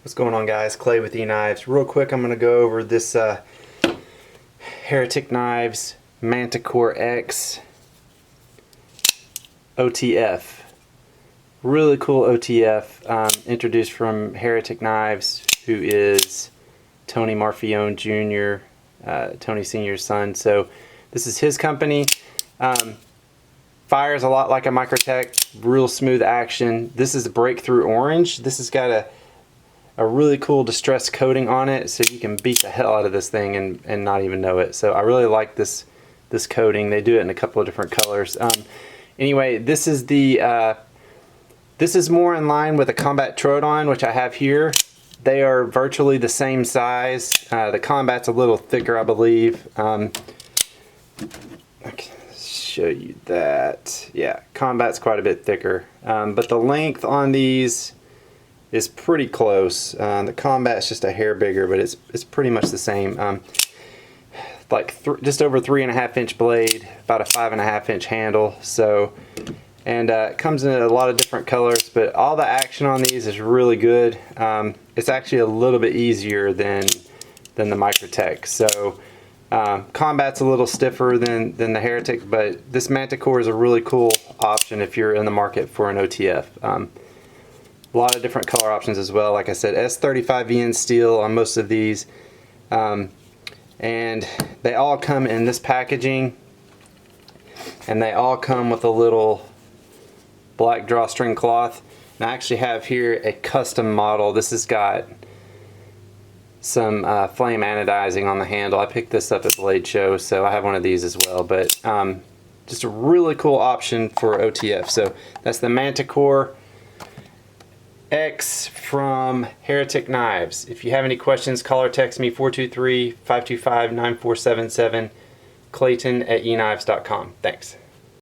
What's going on, guys? Clay with EKNIVES. Real quick, I'm going to go over this Heretic Knives Manticore X OTF. Really cool OTF, introduced from Heretic Knives, who is Tony Marfione Jr., Tony Sr.'s son. So this is his company. Fires a lot like a Microtech, real smooth action. This is a breakthrough orange. This has got a really cool distress coating on it, so you can beat the hell out of this thing and not even know it. So I really like this coating. They do it in a couple of different colors. Anyway, this is more in line with a Combat Troodon, which I have here. They are virtually the same size. The Combat's a little thicker, I believe. I can show you that. Yeah, Combat's quite a bit thicker. But the length on these is pretty close. The Combat's just a hair bigger, but it's pretty much the same. Like just over 3.5 inch blade, about a 5.5 inch handle. So, and it comes in a lot of different colors, but all the action on these is really good. It's actually a little bit easier than the Microtech. So Combat's a little stiffer than the Heretic, but this Manticore is a really cool option if you're in the market for an OTF. A lot of different color options as well. Like I said, S35VN steel on most of these. And they all come in this packaging, and they all come with a little black drawstring cloth. And I actually have here a custom model. This has got some flame anodizing on the handle. I picked this up at Blade Show, so I have one of these as well. But just a really cool option for OTF. So that's the Manticore X from Heretic Knives. If you have any questions, call or text me 423-525-9477, Clayton@eknives.com. Thanks.